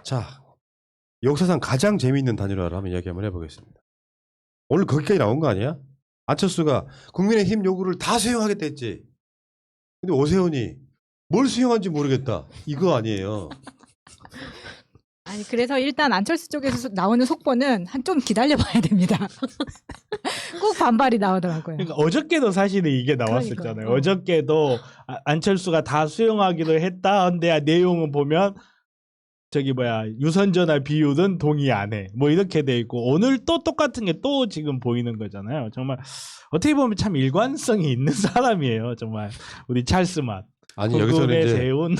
자, 역사상 가장 재미있는 단일화를 한번 이야기 한번 해보겠습니다. 오늘 거기까지 나온 거 아니야? 안철수가 국민의힘 요구를 다 수용하겠다 했지. 근데 오세훈이 뭘 수용한지 모르겠다. 이거 아니에요. 아니 그래서 일단 안철수 쪽에서 나오는 속보는 한 좀 기다려봐야 됩니다. 꼭 반발이 나오더라고요. 그러니까 어저께도 사실은 이게 나왔었잖아요. 그러니까요. 어저께도 안철수가 다 수용하기로 했다. 근데 내용은 보면 저기 뭐야 유선전화 비율은 동의 안 해. 뭐 이렇게 돼 있고 오늘 또 똑같은 게 또 지금 보이는 거잖아요. 정말 어떻게 보면 참 일관성이 있는 사람이에요. 정말 우리 찰스맛. 아니 여기서는 이제 세운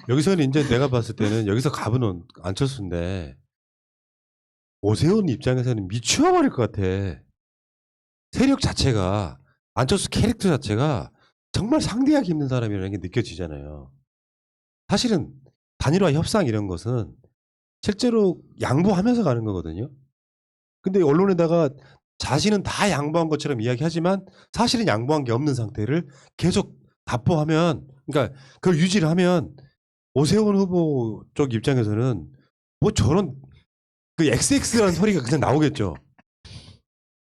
여기서는 이제 내가 봤을 때는 여기서 갑은 안철수인데 오세훈 입장에서는 미쳐버릴 것 같아. 세력 자체가 안철수 캐릭터 자체가 정말 상대하기 힘든 사람이라는 게 느껴지잖아요. 사실은 단일화 협상 이런 것은 실제로 양보하면서 가는 거거든요. 근데 언론에다가 자신은 다 양보한 것처럼 이야기하지만 사실은 양보한 게 없는 상태를 계속 답보하면, 그러니까 그걸 유지를 하면 오세훈 후보 쪽 입장에서는 뭐 저런 그 XX라는 소리가 그냥 나오겠죠.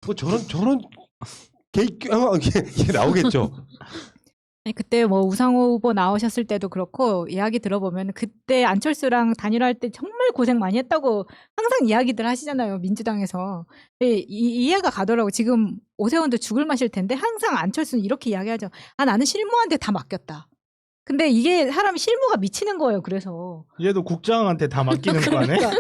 뭐 저런 이게 나오겠죠. 아니, 그때 뭐 우상호 후보 나오셨을 때도 그렇고 이야기 들어보면 그때 안철수랑 단일화할 때 정말 고생 많이 했다고 항상 이야기들 하시잖아요. 민주당에서. 이해가 가더라고. 지금 오세훈도 죽을 맛일 텐데 항상 안철수는 이렇게 이야기하죠. 아 나는 실무한테 다 맡겼다. 근데 이게 사람이 실무가 미치는 거예요. 그래서. 얘도 국장한테 다 맡기는 거 아니야?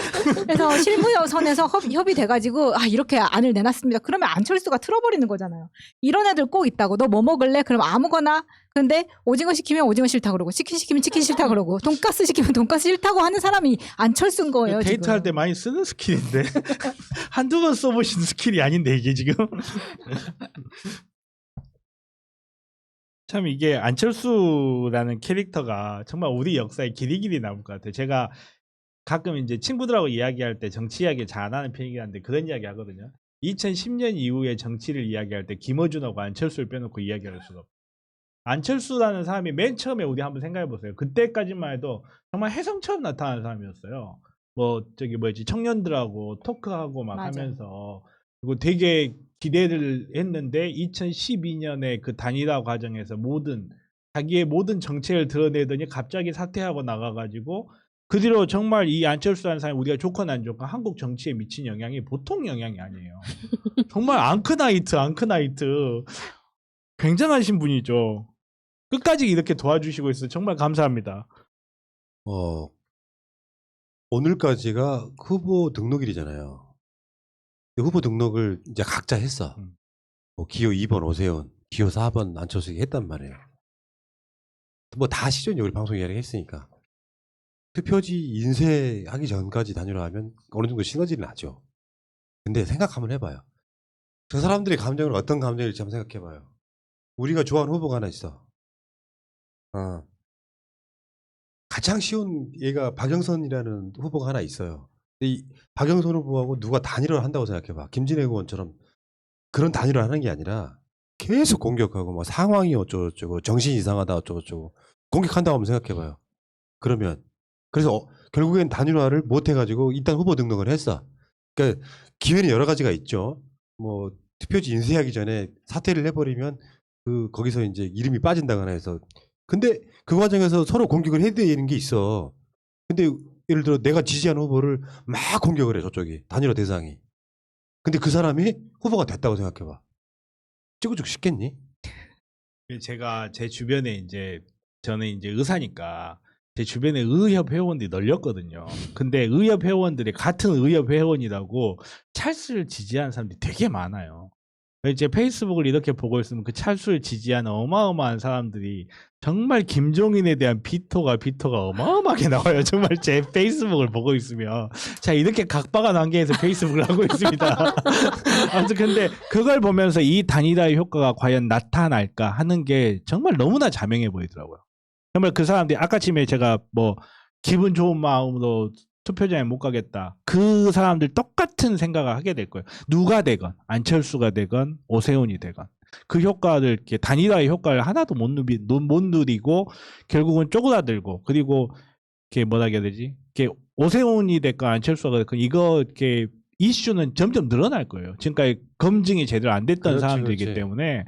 그래서 실무선에서 협의돼가지고 아 이렇게 안을 내놨습니다. 그러면 안철수가 틀어버리는 거잖아요. 이런 애들 꼭 있다고. 너 뭐 먹을래? 그럼 아무거나. 근데 오징어 시키면 오징어 싫다 그러고 치킨 시키면 치킨 싫다 그러고 돈가스 시키면 돈가스 싫다고 하는 사람이 안철수인 거예요. 데이트할 지금. 때 많이 쓰는 스킬인데 한두 번 써보신 스킬이 아닌데 이게 지금 참 이게 안철수라는 캐릭터가 정말 우리 역사에 길이길이 남을 것 같아요. 제가 가끔 이제 친구들하고 이야기할 때 정치 이야기 잘하는 편이긴 한데 그런 이야기 하거든요. 2010년 이후에 정치를 이야기할 때 김어준하고 안철수를 빼놓고 이야기할 수가 없어요. 안철수라는 사람이 맨 처음에 우리 한번 생각해 보세요. 그때까지만 해도 정말 혜성처럼 나타나는 사람이었어요. 뭐 저기 뭐지 청년들하고 토크하고 막 맞아. 하면서 그리고 되게 기대를 했는데 2012년에 그 단일화 과정에서 자기의 모든 정체를 드러내더니 갑자기 사퇴하고 나가가지고 그 뒤로 정말 이 안철수라는 사람이 우리가 좋건 안 좋건 한국 정치에 미친 영향이 보통 영향이 아니에요. 정말 앙크나이트 굉장하신 분이죠. 끝까지 이렇게 도와주시고 있어서 정말 감사합니다. 오늘까지가 후보 등록일이잖아요. 후보 등록을 이제 각자 했어. 뭐 기호 2번 오세훈, 기호 4번 안철수 했단 말이에요. 뭐 다 시전이 우리 방송 이야기 했으니까. 투표지 인쇄하기 전까지 단일화하면 어느 정도 시너지는 나죠. 근데 생각 한번 해봐요. 저 사람들의 감정은 어떤 감정일지 한번 생각해봐요. 우리가 좋아하는 후보가 하나 있어. 가장 쉬운 얘가 박영선이라는 후보가 하나 있어요. 근데 이 박영선 후보하고 누가 단일화를 한다고 생각해봐. 김진애 의원처럼 그런 단일화를 하는 게 아니라 계속 공격하고 뭐 상황이 어쩌고저쩌고 정신이 이상하다 어쩌고저쩌고 공격한다고 한번 생각해봐요. 그러면 그래서 결국엔 단일화를 못 해가지고 일단 후보 등록을 했어. 그러니까 기회는 여러 가지가 있죠. 뭐 투표지 인쇄하기 전에 사퇴를 해버리면 거기서 이제 이름이 빠진다거나 해서. 근데 그 과정에서 서로 공격을 해야 되는 게 있어. 근데 예를 들어 내가 지지하는 후보를 막 공격을 해 저쪽이 단일화 대상이. 근데 그 사람이 후보가 됐다고 생각해봐. 찍어주기 쉽겠니? 제가 제 주변에 저는 의사니까 제 주변에 의협 회원들이 널렸거든요. 근데 의협 회원들이 같은 의협 회원이라고 찰스를 지지하는 사람들이 되게 많아요. 제 페이스북을 이렇게 보고 있으면 그 찰스를 지지하는 어마어마한 사람들이 정말 김종인에 대한 비토가 어마어마하게 나와요. 정말 제 페이스북을 보고 있으면. 자, 이렇게 각박한 환경에서 페이스북을 하고 있습니다. 아무튼 근데 그걸 보면서 이 단일화의 효과가 과연 나타날까 하는 게 정말 너무나 자명해 보이더라고요. 정말 그 사람들이 아까쯤에 제가 뭐 기분 좋은 마음으로 투표장에 못 가겠다. 그 사람들 똑같은 생각을 하게 될 거예요. 누가 되건 안철수가 되건 오세훈이 되건 그 효과를 이렇게 단일화의 효과를 하나도 못 누리고 결국은 쪼그라들고 그리고 이게 뭐라 해야 되지? 이게 오세훈이 됐건 안철수가 됐건 이거 이렇게 이슈는 점점 늘어날 거예요. 지금까지 검증이 제대로 안 됐던 그렇지, 사람들이기 그렇지. 때문에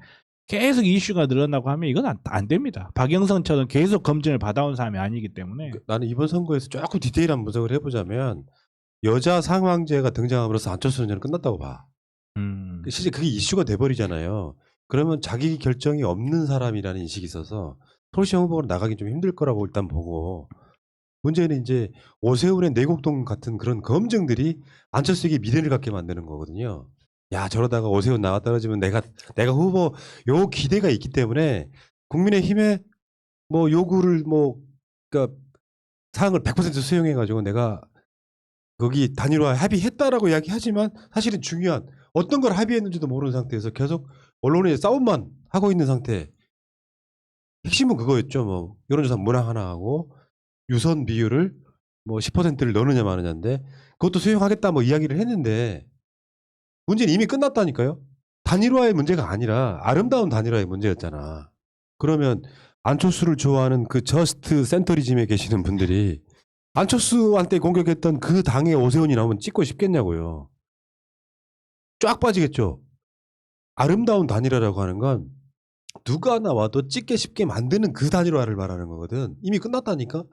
계속 이슈가 늘어나고 하면 이건 안 됩니다. 박영선처럼 계속 검증을 받아온 사람이 아니기 때문에. 나는 이번 선거에서 조금 디테일한 분석을 해보자면 여자 상황제가 등장함으로써 안철수 전쟁은 끝났다고 봐. 실제 그게 이슈가 돼버리잖아요. 그러면 자기 결정이 없는 사람이라는 인식이 있어서 서울시장 후보로 나가기 좀 힘들 거라고 일단 보고, 문제는 이제 오세훈의 내곡동 같은 그런 검증들이 안철수에게 미래를 갖게 만드는 거거든요. 야, 저러다가 오세훈 나가 떨어지면 내가 후보, 요 기대가 있기 때문에 국민의힘의 뭐 요구를 그러니까 사항을 100% 수용해가지고 내가 거기 단일화 합의했다라고 이야기하지만 사실은 중요한 어떤 걸 합의했는지도 모르는 상태에서 계속 언론에 싸움만 하고 있는 상태. 핵심은 그거였죠. 뭐 여론조사 문항 하나 하고 유선 비율을 뭐 10%를 넣느냐 마느냐인데 그것도 수용하겠다 뭐 이야기를 했는데 문제는 이미 끝났다니까요. 단일화의 문제가 아니라 아름다운 단일화의 문제였잖아. 그러면 안철수를 좋아하는 그 저스트 센터리즘에 계시는 분들이 안철수한테 공격했던 그 당의 오세훈이 나오면 찍고 싶겠냐고요. 쫙 빠지겠죠. 아름다운 단일화라고 하는 건 누가 나와도 찍게 쉽게 만드는 그 단일화를 말하는 거거든. 이미 끝났다니까.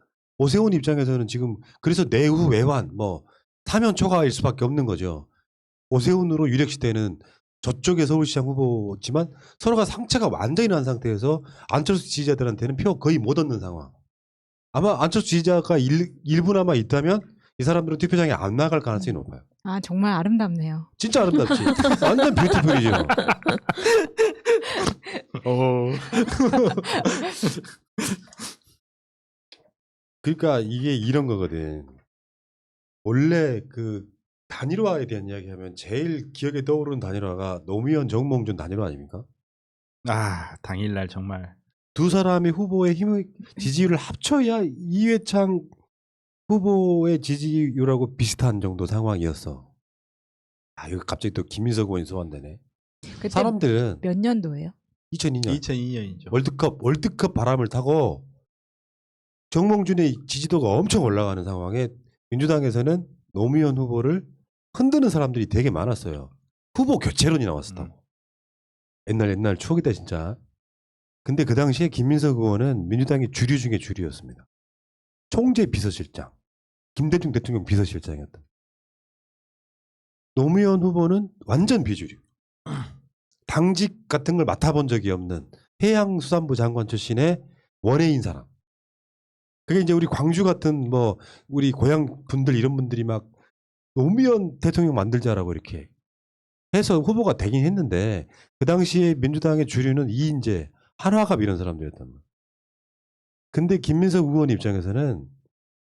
오세훈 입장에서는 지금 그래서 내후 외환 뭐 사면 초과일 수밖에 없는 거죠. 오세훈으로 유력시되는 저쪽의 서울시장 후보지만 서로가 상처가 완전히 난 상태에서 안철수 지지자들한테는 표 거의 못 얻는 상황. 아마 안철수 지지자가 일부나마 있다면 이 사람들은 투표장에 안 나갈 가능성이 높아요. 아 정말 아름답네요. 진짜 아름답지. 완전 뷰티풀이죠. 그러니까 이게 이런 거거든. 원래 그 단일화에 대한 이야기하면 제일 기억에 떠오르는 단일화가 노무현 정몽준 단일화 아닙니까? 아, 당일날 정말. 두 사람의 후보의 힘의 지지율을 합쳐야 이회창 후보의 지지율하고 비슷한 정도 상황이었어. 아, 이거 갑자기 또 김민석 의원이 소환되네. 그때 사람들은 몇 년도예요? 2002년 2002년이죠. 월드컵 바람을 타고 정몽준의 지지도가 엄청 올라가는 상황에 민주당에서는 노무현 후보를 흔드는 사람들이 되게 많았어요. 후보 교체론이 나왔었다고. 옛날 추억이다 진짜. 근데 그 당시에 김민석 의원은 민주당의 주류 중에 주류였습니다. 총재 비서실장, 김대중 대통령 비서실장이었다. 노무현 후보는 완전 비주류. 당직 같은 걸 맡아본 적이 없는 해양수산부 장관 출신의 원외인 사람. 그게 이제 우리 광주 같은 뭐 우리 고향 분들 이런 분들이 막 노무현 대통령 만들자라고 이렇게 해서 후보가 되긴 했는데 그 당시에 민주당의 주류는 이인재, 한화갑 이런 사람들이었단 말이에요. 근데 김민석 의원 입장에서는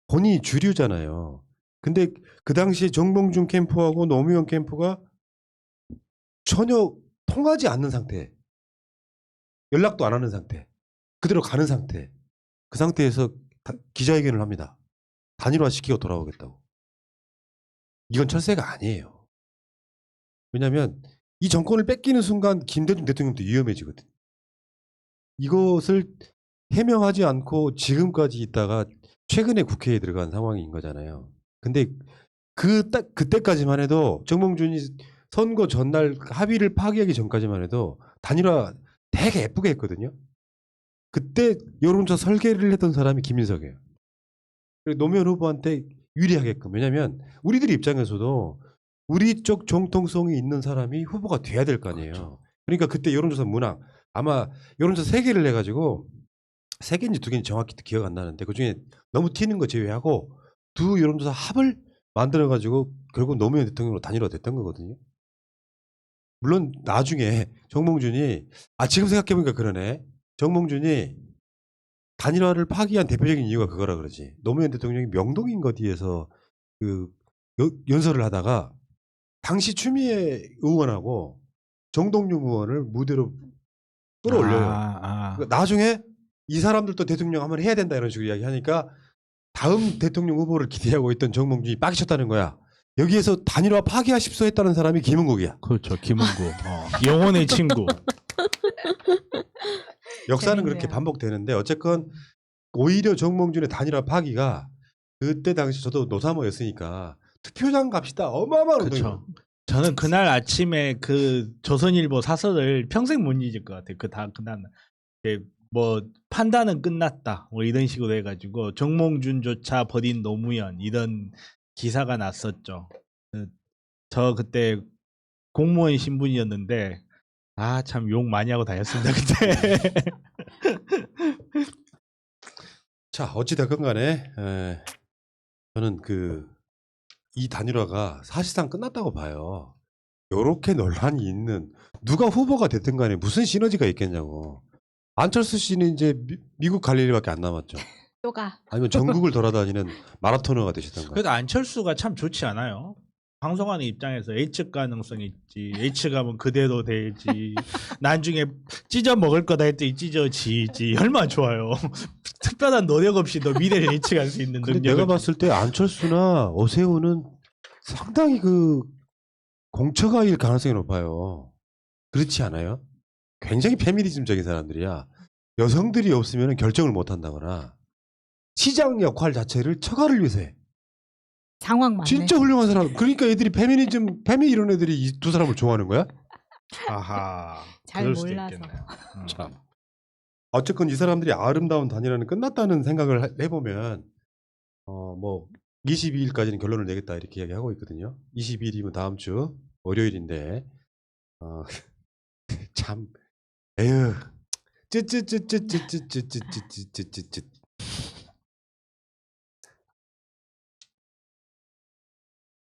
본인이 주류잖아요. 근데 그 당시에 정몽준 캠프하고 노무현 캠프가 전혀 통하지 않는 상태. 연락도 안 하는 상태. 그대로 가는 상태. 그 상태에서 기자회견을 합니다. 단일화 시키고 돌아오겠다고. 이건 철새가 아니에요. 왜냐하면 이 정권을 뺏기는 순간 김대중 대통령도 위험해지거든. 이것을 해명하지 않고 지금까지 있다가 최근에 국회에 들어간 상황인 거잖아요. 근데 그때까지만 해도 정몽준이 선거 전날 합의를 파기하기 전까지만 해도 단일화 되게 예쁘게 했거든요. 그때 여론조사 설계를 했던 사람이 김민석이에요. 그리고 노무현 후보한테 유리하게끔. 왜냐하면 우리들 입장에서도 우리 쪽 정통성이 있는 사람이 후보가 돼야 될 거 아니에요. 그렇죠. 그러니까 그때 여론조사 문항 아마 여론조사 3개를 해가지고 3개인지 2개인지 정확히 기억 안 나는데 그중에 너무 튀는 거 제외하고 두 여론조사 합을 만들어가지고 결국 노무현 대통령으로 단일화 됐던 거거든요. 물론 나중에 정몽준이 지금 생각해보니까 그러네. 정몽준이 단일화를 파기한 대표적인 이유가 그거라 그러지. 노무현 대통령이 명동인가 어디에서 그 연설을 하다가 당시 추미애 의원하고 정동영 의원을 무대로 끌어올려요. 그러니까 나중에 이 사람들도 대통령 한번 해야 된다 이런 식으로 이야기하니까 다음 대통령 후보를 기대하고 있던 정몽준이 빡쳤다는 거야. 여기에서 단일화 파기하십소 했다는 사람이 김은국이야. 그렇죠. 김은국. 영혼의 친구. 역사는 재밌네요. 그렇게 반복되는데 어쨌건 오히려 정몽준의 단일화 파기가 그때 당시 저도 노사모였으니까 투표장 갑시다 어마어마한 운동이 그렇죠. 저는 그날 아침에 그 조선일보 사설을 평생 못 잊을 것 같아요. 그날 뭐 판단은 끝났다 뭐 이런 식으로 해가지고 정몽준조차 버린 노무현 이런 기사가 났었죠. 저 그때 공무원 신분이었는데 아 참 욕 많이 하고 다녔습니다 그때. 자 어찌됐건 간에 저는 이 단일화가 사실상 끝났다고 봐요. 요렇게 논란이 있는 누가 후보가 됐든 간에 무슨 시너지가 있겠냐고. 안철수 씨는 이제 미국 갈 일밖에 안 남았죠. 또가 아니면 전국을 돌아다니는 마라토너가 되시던가. 그래도 안철수가 참 좋지 않아요? 방송하는 입장에서 H 가능성이 있지. H 가면 그대로 되지. 나중에 찢어 먹을 거다 했더니 찢어지지. 얼마나 좋아요. 특별한 노력 없이 너 미래를 예측할 수 있는 근데 능력을. 내가 봤을 때 안철수나 오세훈은 상당히 공처가일 가능성이 높아요. 그렇지 않아요? 굉장히 페미니즘적인 사람들이야. 여성들이 없으면 결정을 못 한다거나 시장 역할 자체를 처가를 위해서 해. 상황 맞네. 진짜 훌륭한 사람. 그러니까 애들이 페미 이런 애들이 이 두 사람을 좋아하는 거야? 아하. 잘 그럴 수도 몰라서. 있겠네요. 참. 어쨌건 이 사람들이 아름다운 단일화는 끝났다는 생각을 해보면 뭐 22일까지는 결론을 내겠다 이렇게 이야기하고 있거든요. 22일이면 다음 주 월요일인데 참 에휴 쯔쯔쯔쯔쯔쯔쯔쯔쯔쯔쯔